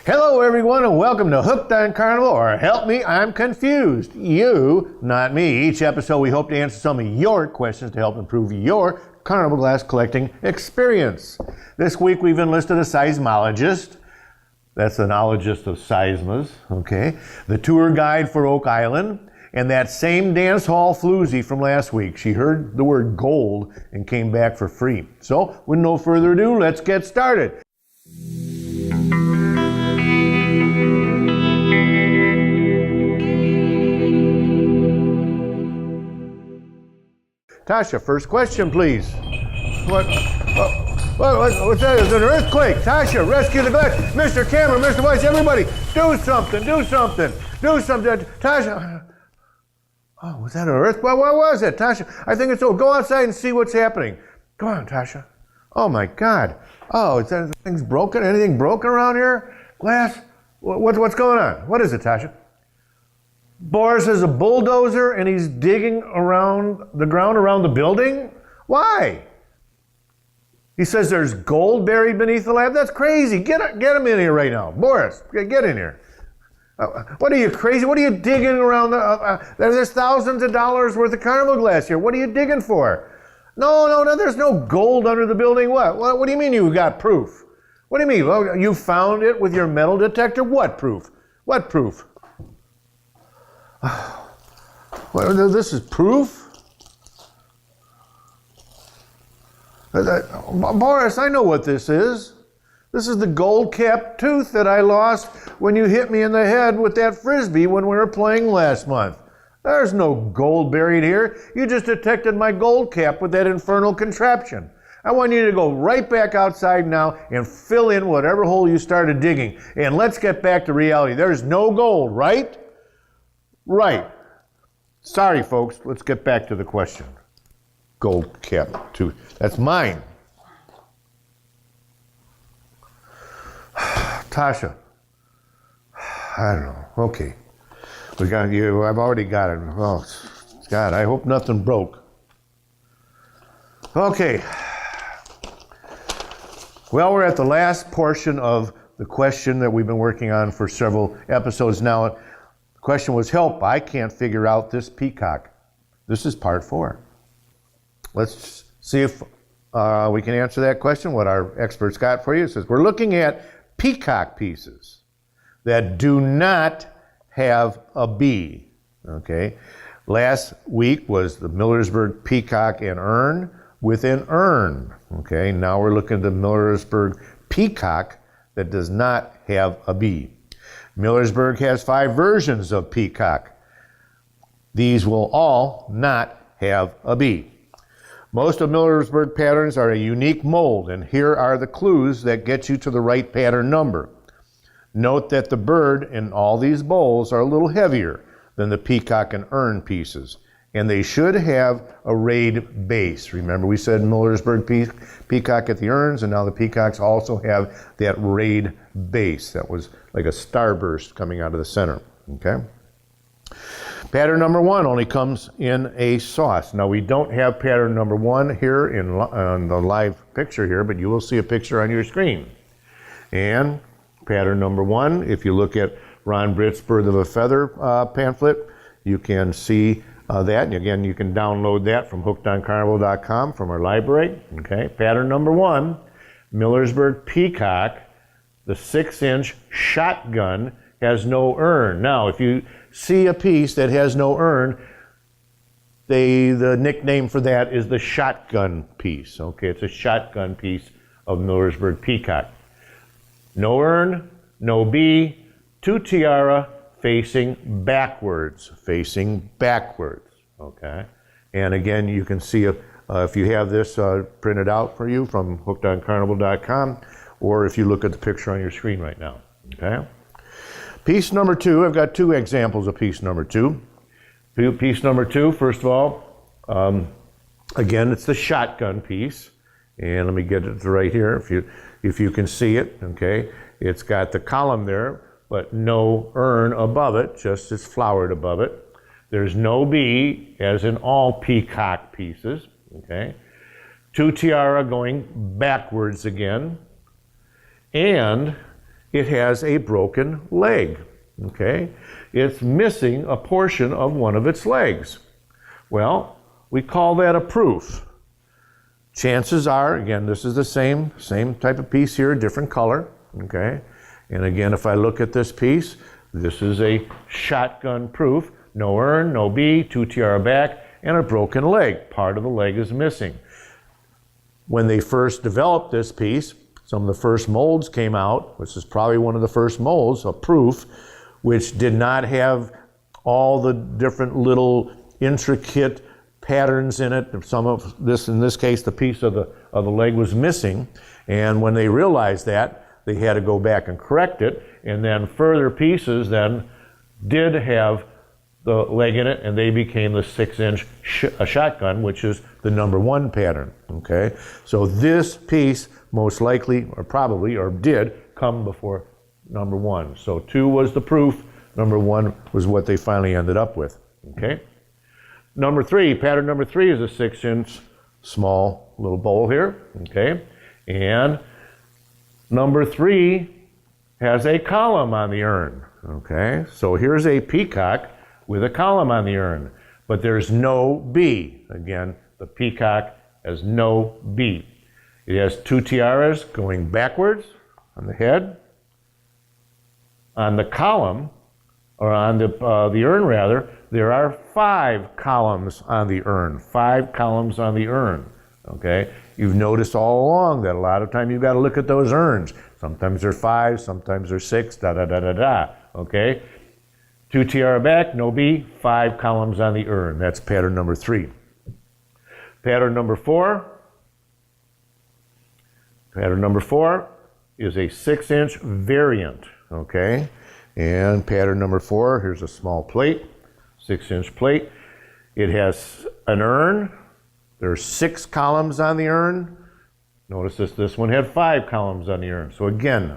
Hello everyone and welcome to Hooked on Carnival, or Help Me, I'm Confused. You, not me. Each episode we hope to answer some of your questions to help improve your carnival glass collecting experience. This week we've enlisted a seismologist. That's an ologist of seismas, okay? The tour guide for Oak Island, and that same dance hall floozy from last week. She heard the word gold and came back for free. So, with no further ado, let's get started. Tasha, first question, please. What's that? It's an earthquake. Tasha, rescue the glass. Mr. Camera, Mr. Weiss, everybody, do something, do something, do something. Tasha, oh, was that an earthquake? What was it, Tasha? I think it's so. Go outside and see what's happening. Come on, Tasha. Oh my God. Oh, is that things broken? Anything broken around here? Glass? What's going on? What is it, Tasha? Boris is a bulldozer and he's digging around the ground around the building? Why? He says there's gold buried beneath the lab? That's crazy. Get him in here right now. Boris, get in here. What are you, crazy? What are you digging around? There's thousands of dollars worth of carnival glass here. What are you digging for? No, there's no gold under the building. What do you mean you got proof? What do you mean? Well, you found it with your metal detector? What proof? What proof? Well, this is proof? Boris, I know what this is. This is the gold-capped tooth that I lost when you hit me in the head with that frisbee when we were playing last month. There's no gold buried here. You just detected my gold cap with that infernal contraption. I want you to go right back outside now and fill in whatever hole you started digging. And let's get back to reality. There's no gold, right? Right. Sorry, folks. Let's get back to the question. Gold cap tooth. That's mine. Tasha. I don't know. Okay. We got you. I've already got it. Oh, God, I hope nothing broke. Okay. Well, we're at the last portion of the question that we've been working on for several episodes now. The question was, help, I can't figure out this peacock. This is part 4. Let's see if we can answer that question, what our experts got for you. It says, we're looking at peacock pieces that do not have a B, okay? Last week was the Millersburg peacock and urn with an urn, okay? Now we're looking at the Millersburg peacock that does not have a B. Millersburg has 5 versions of peacock. These will all not have a B. Most of Millersburg patterns are a unique mold, and here are the clues that get you to the right pattern number. Note that the bird in all these bowls are a little heavier than the peacock and urn pieces, and they should have a rayed base. Remember we said Millersburg peacock at the urns, and now the peacocks also have that rayed base. That was like a starburst coming out of the center, okay? Pattern number 1 only comes in a sauce. Now we don't have pattern number 1 here on the live picture here, but you will see a picture on your screen. And pattern number 1, if you look at Ron Britt's Birth of a Feather pamphlet, you can see that. And again, you can download that from hookedoncarnival.com from our library. Okay, pattern number 1, Millersburg peacock, the 6-inch shotgun has no urn. Now, if you see a piece that has no urn, the nickname for that is the shotgun piece. Okay, it's a shotgun piece of Millersburg peacock. No urn, no B, 2 tiara, facing backwards, okay? And again, you can see if you have this printed out for you from hookedoncarnival.com, or if you look at the picture on your screen right now. Okay. Piece number 2, I've got 2 examples of piece number 2. Piece number 2, first of all, again, it's the shotgun piece. And let me get it right here, if you can see it, okay? It's got the column there, but no urn above it, just it's flowered above it. There's no B, as in all peacock pieces, okay? 2 tiara going backwards again. And it has a broken leg, okay? It's missing a portion of one of its legs. Well, we call that a proof. Chances are, again, this is the same type of piece here, different color, okay? And again, if I look at this piece, this is a shotgun proof. No urn, no B, 2 tiara back, and a broken leg. Part of the leg is missing. When they first developed this piece, some of the first molds came out, which is probably one of the first molds, a proof, which did not have all the different little intricate patterns in it. Some of this, in this case, the piece of the leg was missing. And when they realized that, they had to go back and correct it. And then further pieces then did have the leg in it, and they became the 6-inch shotgun, which is the number 1 pattern, okay? So this piece most likely, or probably, or did come before number 1. So 2 was the proof, number 1 was what they finally ended up with, okay? Number 3, pattern number 3 is a 6-inch small little bowl here, okay? And number 3 has a column on the urn, okay? So here's a peacock with a column on the urn, but there's no B. Again, the peacock has no B. It has 2 tiaras going backwards on the head. On the column, or on the urn rather, there are 5 columns on the urn. 5 columns on the urn, okay? You've noticed all along that a lot of time you've got to look at those urns. Sometimes they're 5, sometimes they're 6, da-da-da-da-da, okay? 2 tiara back, no B, 5 columns on the urn. That's pattern number 3. Pattern number 4. Pattern number 4 is a 6-inch variant, okay? And pattern number 4, here's a small plate, 6-inch plate. It has an urn. There's 6 columns on the urn. Notice this one had 5 columns on the urn. So again,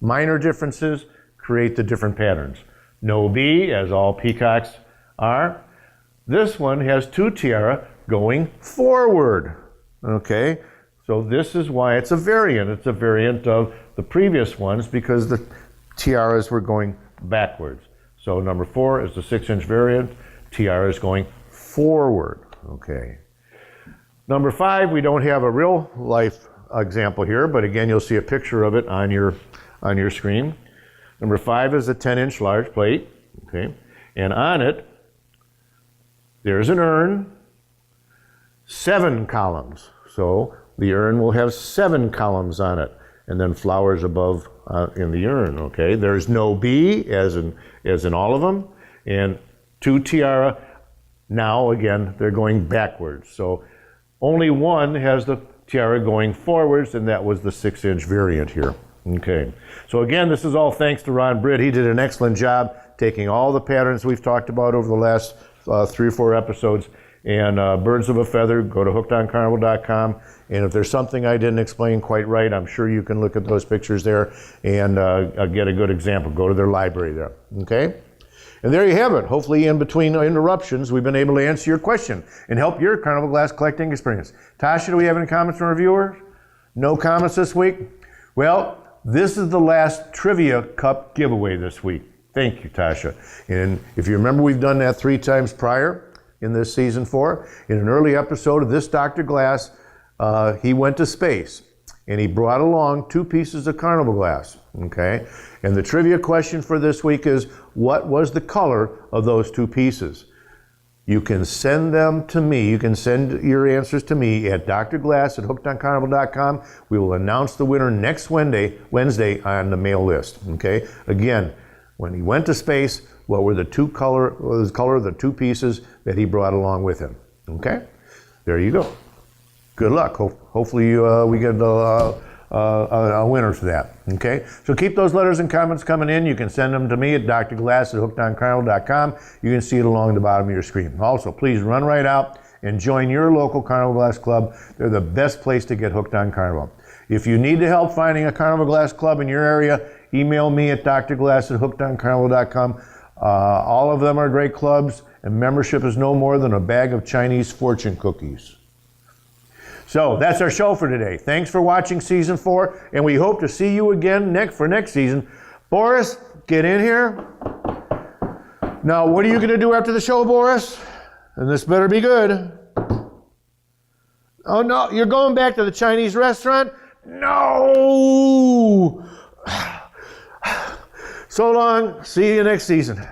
minor differences create the different patterns. No B, as all peacocks are. This one has 2 tiara going forward, okay? So this is why it's a variant. It's a variant of the previous ones because the tiaras were going backwards. So number 4 is the 6-inch variant. Tiara is going forward, okay? Number 5, we don't have a real life example here, but again, you'll see a picture of it on your screen. Number 5 is a 10-inch large plate, okay? And on it, there's an urn, 7 columns. So the urn will have 7 columns on it, and then flowers above in the urn, okay? There's no B, as in all of them, and 2 tiara. Now, again, they're going backwards. So only one has the tiara going forwards, and that was the 6-inch variant here. Okay, so again, this is all thanks to Ron Britt. He did an excellent job taking all the patterns we've talked about over the last 3 or 4 episodes, and birds of a feather, go to hookedoncarnival.com, and if there's something I didn't explain quite right, I'm sure you can look at those pictures there and get a good example. Go to their library there, okay? And there you have it. Hopefully in between interruptions, we've been able to answer your question and help your carnival glass collecting experience. Tasha, do we have any comments from our viewers? No comments this week? Well, this is the last Trivia Cup giveaway this week. Thank you, Tasha. And if you remember, we've done that 3 times prior in this season 4. In an early episode of this Dr. Glass, he went to space and he brought along 2 pieces of carnival glass, okay? And the trivia question for this week is, what was the color of those 2 pieces? You can send them to me. You can send your answers to me at drglass@hookedoncarnival.com. We will announce the winner next Wednesday on the mail list. Okay. Again, when he went to space, what were the color of the 2 pieces that he brought along with him? Okay. There you go. good luck. Hopefully we get a winner for that. Okay, so keep those letters and comments coming in. You can send them to me at drglass@hookedoncarnival.com. You can see it along the bottom of your screen. Also, please run right out and join your local Carnival Glass Club. They're the best place to get hooked on Carnival. If you need help finding a Carnival Glass Club in your area, email me at drglass@hookedoncarnival.com. All of them are great clubs, and membership is no more than a bag of Chinese fortune cookies. So that's our show for today. Thanks for watching season 4, and we hope to see you again for next season. Boris, get in here. Now, what are you going to do after the show, Boris? And this better be good. Oh no, you're going back to the Chinese restaurant? No! So long. See you next season.